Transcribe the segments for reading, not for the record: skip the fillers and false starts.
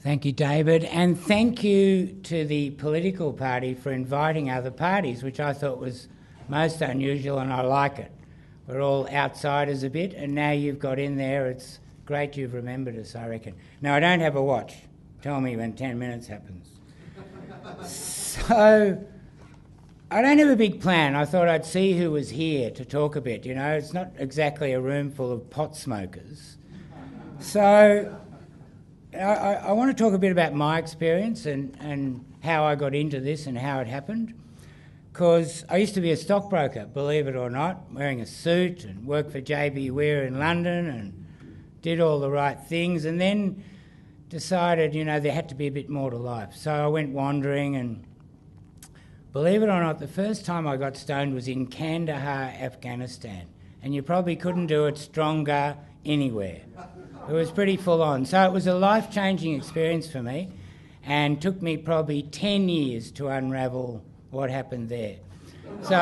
Thank you, David, and thank you to the political party for inviting other parties, which I thought was most unusual, and I like it. We're all outsiders a bit, and now you've got in there. It's great you've remembered us, I reckon. Now, I don't have a watch. Tell me when 10 minutes happens. So, I don't have a big plan. I thought I'd see who was here to talk a bit. You know, it's not exactly a room full of pot smokers. So, I want to talk a bit about my experience and how I got into this and how it happened. Because I used to be a stockbroker, believe it or not, wearing a suit and worked for JB Weir in London and did all the right things, and then decided, you know, there had to be a bit more to life. So I went wandering, and believe it or not, the first time I got stoned was in Kandahar, Afghanistan, and you probably couldn't do it stronger anywhere. It was pretty full on. So it was a life-changing experience for me, and took me probably 10 years to unravel what happened there. So,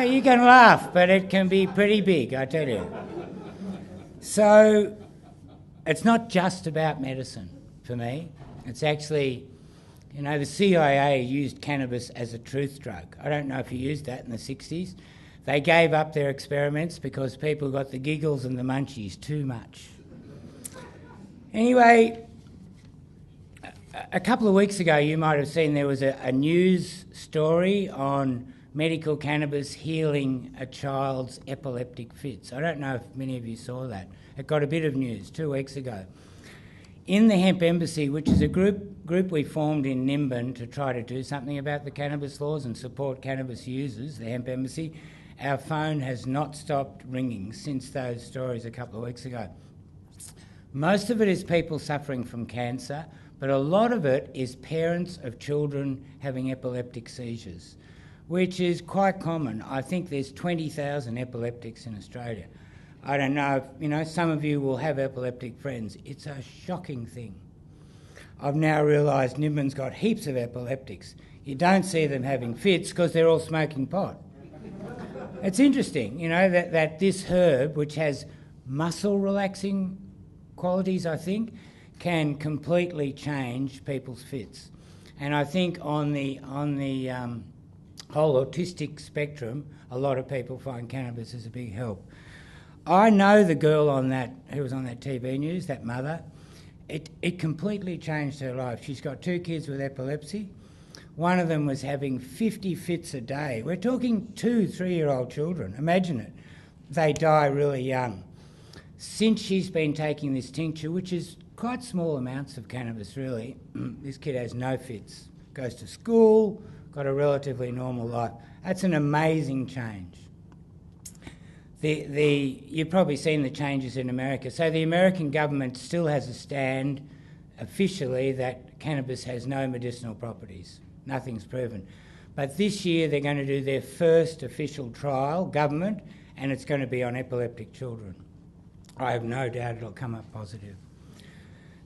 you can laugh, but it can be pretty big, I tell you. So, it's not just about medicine for me. It's actually, you know, the CIA used cannabis as a truth drug. I don't know if you used that in the 60s. They gave up their experiments because people got the giggles and the munchies too much. Anyway, a couple of weeks ago you might have seen there was a news story on medical cannabis healing a child's epileptic fits. I don't know if many of you saw that. It got a bit of news 2 weeks ago. In the Hemp Embassy, which is a group we formed in Nimbin to try to do something about the cannabis laws and support cannabis users, the Hemp Embassy, our phone has not stopped ringing since those stories a couple of weeks ago. Most of it is people suffering from cancer, but a lot of it is parents of children having epileptic seizures, which is quite common. I think there's 20,000 epileptics in Australia. I don't know if, you know, some of you will have epileptic friends. It's a shocking thing. I've now realised Nimbin's got heaps of epileptics. You don't see them having fits because they're all smoking pot. It's interesting, you know, that this herb, which has muscle relaxing qualities, I think, can completely change people's fits. And I think on the whole autistic spectrum, a lot of people find cannabis as a big help. I know the girl who was on that TV news, that mother. It completely changed her life. She's got 2 kids with epilepsy. One of them was having 50 fits a day. We're talking 2, 3-year-old children. Imagine it. They die really young. Since she's been taking this tincture, which is quite small amounts of cannabis really, this kid has no fits. Goes to school, got a relatively normal life. That's an amazing change. You've probably seen the changes in America. So the American government still has a stand officially that cannabis has no medicinal properties. Nothing's proven. But this year they're going to do their first official trial, government, and it's going to be on epileptic children. I have no doubt it'll come up positive.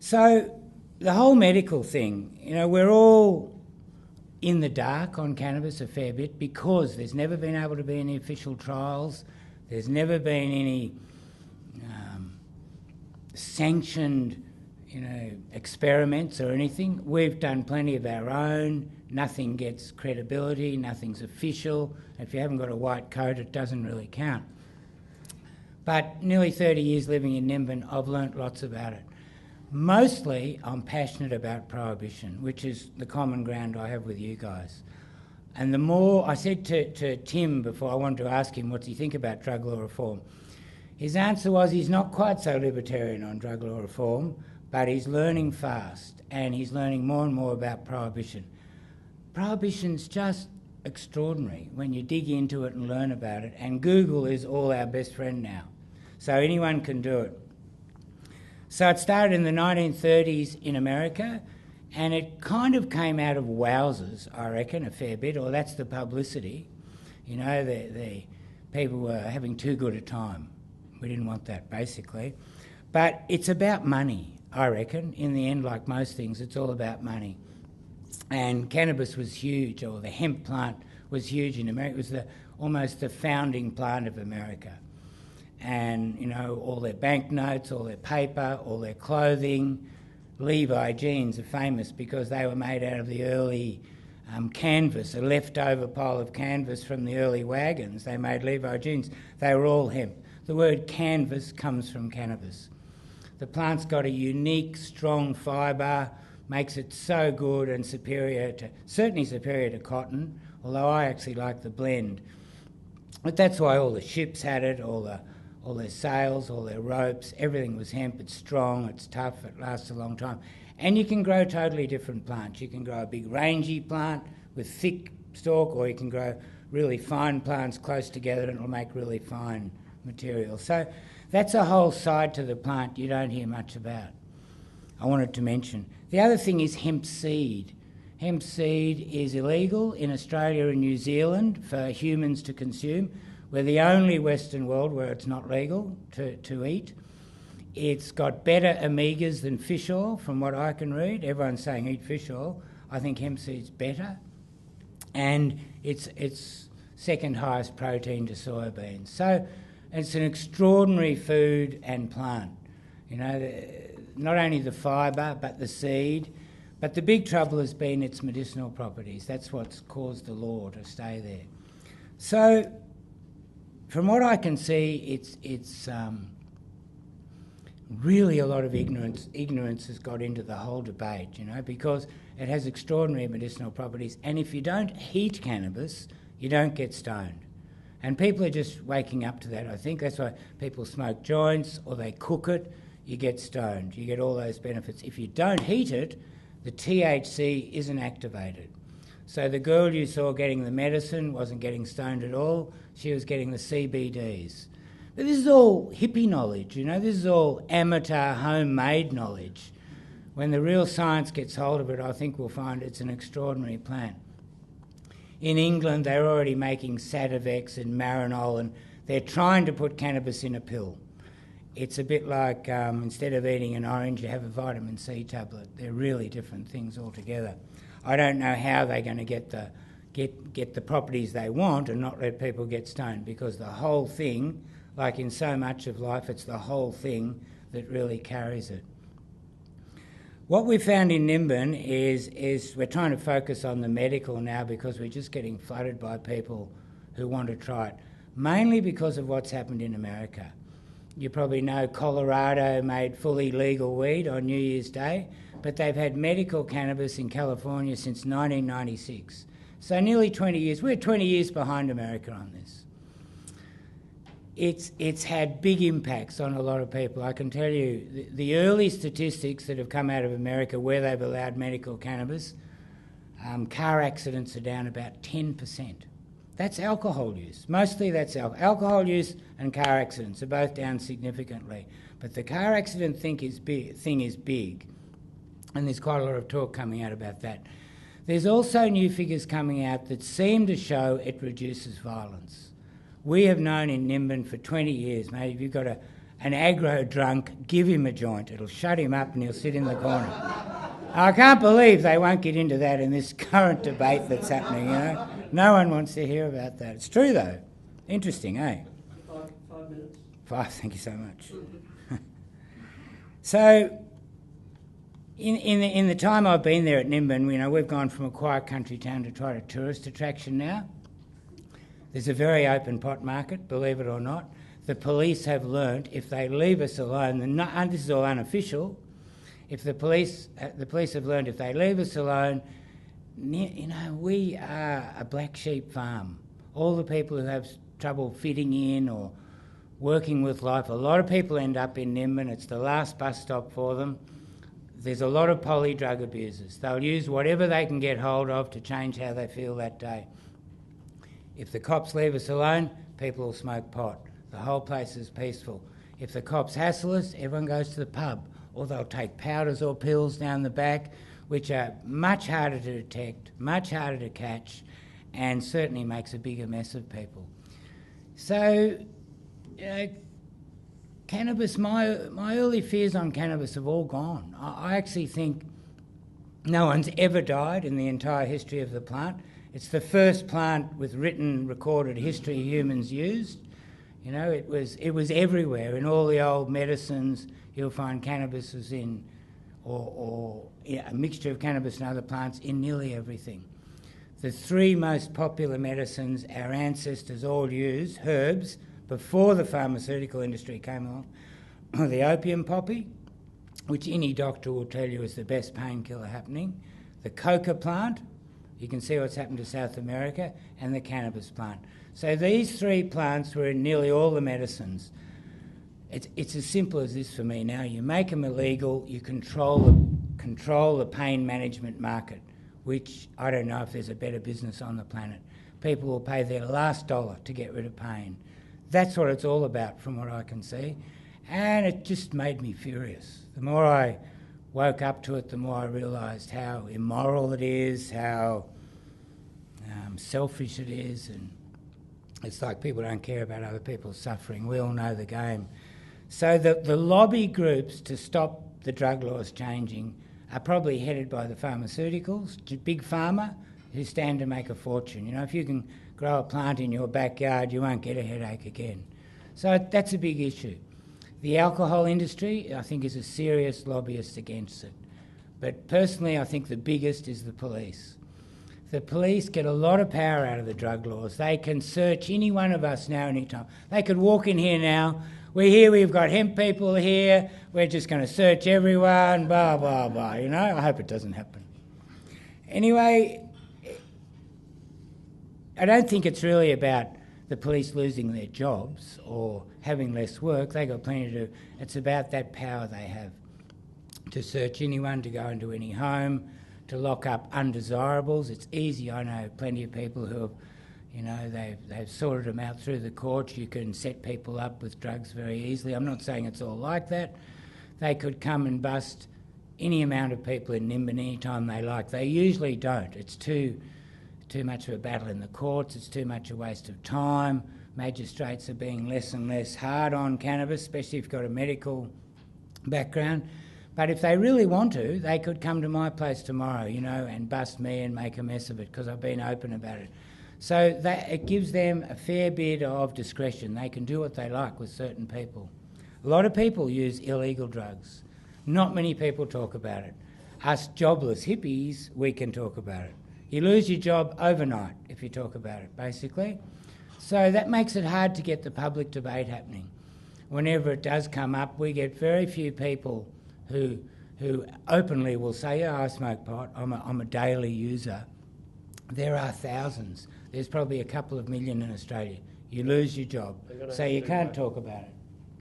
So the whole medical thing, you know, we're all in the dark on cannabis a fair bit because there's never been able to be any official trials. There's never been any sanctioned, you know, experiments or anything. We've done plenty of our own. Nothing gets credibility. Nothing's official. If you haven't got a white coat, it doesn't really count. But nearly 30 years living in Nimbin, I've learnt lots about it. Mostly, I'm passionate about prohibition, which is the common ground I have with you guys. And the more, I said to Tim before, I wanted to ask him what's he think about drug law reform. His answer was he's not quite so libertarian on drug law reform, but he's learning fast and he's learning more and more about prohibition. Prohibition's just extraordinary when you dig into it and learn about it, and Google is all our best friend now. So anyone can do it. So it started in the 1930s in America, and it kind of came out of wowsers, I reckon, a fair bit, or that's the publicity. You know, the people were having too good a time. We didn't want that, basically. But it's about money, I reckon. In the end, like most things, it's all about money. And cannabis was huge, or the hemp plant was huge in America. It was almost the founding plant of America. And, you know, all their banknotes, all their paper, all their clothing, Levi jeans are famous because they were made out of the early canvas, a leftover pile of canvas from the early wagons. They made Levi jeans. They were all hemp. The word canvas comes from cannabis. The plant's got a unique, strong fibre, makes it so good and certainly superior to cotton, although I actually like the blend. But that's why all the ships had it, all their sails, all their ropes, everything was hemp. It's strong, it's tough, it lasts a long time. And you can grow totally different plants. You can grow a big rangy plant with thick stalk, or you can grow really fine plants close together and it'll make really fine material. So that's a whole side to the plant you don't hear much about. I wanted to mention. The other thing is hemp seed. Hemp seed is illegal in Australia and New Zealand for humans to consume. We're the only Western world where it's not legal to eat. It's got better omegas than fish oil, from what I can read. Everyone's saying eat fish oil. I think hemp seed's better. And it's second highest protein to soybeans. So it's an extraordinary food and plant. You know, not only the fibre, but the seed. But the big trouble has been its medicinal properties. That's what's caused the law to stay there. So, from what I can see, it's really a lot of ignorance. Ignorance has got into the whole debate, you know, because it has extraordinary medicinal properties. And if you don't heat cannabis, you don't get stoned. And people are just waking up to that, I think. That's why people smoke joints or they cook it. You get stoned. You get all those benefits. If you don't heat it, the THC isn't activated. So the girl you saw getting the medicine wasn't getting stoned at all. She was getting the CBDs. But this is all hippie knowledge, you know. This is all amateur, homemade knowledge. When the real science gets hold of it, I think we'll find it's an extraordinary plant. In England, they're already making Sativex and Marinol, and they're trying to put cannabis in a pill. It's a bit like instead of eating an orange, you have a vitamin C tablet. They're really different things altogether. I don't know how they're going to get the properties they want and not let people get stoned, because the whole thing, like in so much of life, it's the whole thing that really carries it. What we found in Nimbin is we're trying to focus on the medical now, because we're just getting flooded by people who want to try it, mainly because of what's happened in America. You probably know Colorado made fully legal weed on New Year's Day, but they've had medical cannabis in California since 1996. So nearly 20 years. We're 20 years behind America on this. It's had big impacts on a lot of people. I can tell you the early statistics that have come out of America where they've allowed medical cannabis, car accidents are down about 10%. That's alcohol use. Mostly that's alcohol use, and car accidents are both down significantly. But the car accident thing is big, and there's quite a lot of talk coming out about that. There's also new figures coming out that seem to show it reduces violence. We have known in Nimbin for 20 years, mate, if you've got an aggro drunk, give him a joint. It'll shut him up and he'll sit in the corner. I can't believe they won't get into that in this current debate that's happening, you know. No one wants to hear about that. It's true, though. Interesting, eh? 5 minutes. 5, thank you so much. So, in the time I've been there at Nimbin, you know, we've gone from a quiet country town to try to tourist attraction now. There's a very open pot market, believe it or not. The police have learnt if they leave us alone, and this is all unofficial, if the police have learned if they leave us alone, you know, we are a black sheep farm. All the people who have trouble fitting in or working with life, a lot of people end up in Nimbin. It's the last bus stop for them. There's a lot of poly drug abusers. They'll use whatever they can get hold of to change how they feel that day. If the cops leave us alone, people will smoke pot. The whole place is peaceful. If the cops hassle us, everyone goes to the pub, or they'll take powders or pills down the back, which are much harder to detect, much harder to catch, and certainly makes a bigger mess of people. So, cannabis, my early fears on cannabis have all gone. I actually think no one's ever died in the entire history of the plant. It's the first plant with written, recorded history humans used. You know, it was everywhere. In all the old medicines, you'll find cannabis was in or a mixture of cannabis and other plants in nearly everything. The three most popular medicines our ancestors all used, herbs, before the pharmaceutical industry came along, are the opium poppy, which any doctor will tell you is the best painkiller happening, the coca plant, you can see what's happened to South America, and the cannabis plant. So these three plants were in nearly all the medicines. It's as simple as this for me now. You make them illegal, you control the pain management market, which I don't know if there's a better business on the planet. People will pay their last dollar to get rid of pain. That's what it's all about from what I can see. And it just made me furious. The more I woke up to it, the more I realised how immoral it is, how selfish it is, and it's like people don't care about other people's suffering. We all know the game. So the lobby groups to stop the drug laws changing are probably headed by the pharmaceuticals, big pharma, who stand to make a fortune. You know, if you can grow a plant in your backyard, you won't get a headache again. So that's a big issue. The alcohol industry, I think, is a serious lobbyist against it. But personally, I think the biggest is the police. The police get a lot of power out of the drug laws. They can search any one of us now anytime. They could walk in here now. We're here, we've got hemp people here. We're just going to search everyone, blah, blah, blah. You know, I hope it doesn't happen. Anyway, I don't think it's really about the police losing their jobs or having less work. They've got plenty to do. It's about that power they have to search anyone, to go into any home, to lock up undesirables. It's easy. I know plenty of people who have, you know, they've sorted them out through the courts. You can set people up with drugs very easily. I'm not saying it's all like that. They could come and bust any amount of people in Nimbin any time they like. They usually don't. It's too much of a battle in the courts. It's too much a waste of time. Magistrates are being less and less hard on cannabis, especially if you've got a medical background. But if they really want to, they could come to my place tomorrow, you know, and bust me and make a mess of it because I've been open about it. So it gives them a fair bit of discretion. They can do what they like with certain people. A lot of people use illegal drugs. Not many people talk about it. Us jobless hippies, we can talk about it. You lose your job overnight if you talk about it, basically. So that makes it hard to get the public debate happening. Whenever it does come up, we get very few people who openly will say, yeah, I smoke pot, I'm a daily user. There are thousands. There's probably a couple of million in Australia. You lose your job, so you can't talk about it.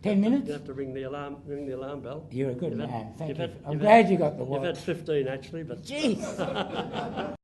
10 minutes? You have to ring the alarm bell. You're a good man, thank you. I'm glad you got the watch. You've had 15 actually, but... Jeez!